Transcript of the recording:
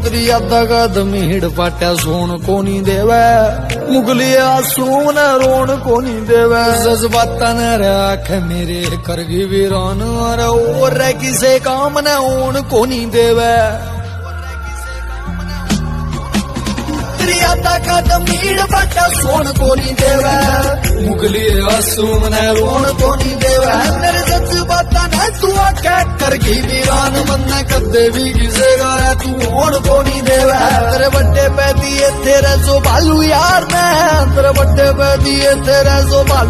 तेरी यादा का दमीड़ पाटा सोन को नहीं देवे मुगलिया सोन रोन को नहीं देवे जज्बाता न रख मेरे करगी वीरान और किसे काम न ओन को नहीं देवे तेरी यादा का दमीड़ पाटा सोन को नहीं देवे मुगलिया सोन रोन को नहीं देवे मेरे जज्बाता न तू आके करगी वीरान मन कदे भी गिसेगा तू होन को नहीं देवे तेरे बड्डे पे दिए तेरे जो बालू यार मैं तेरे बड्डे पे दिए तेरे जो बालू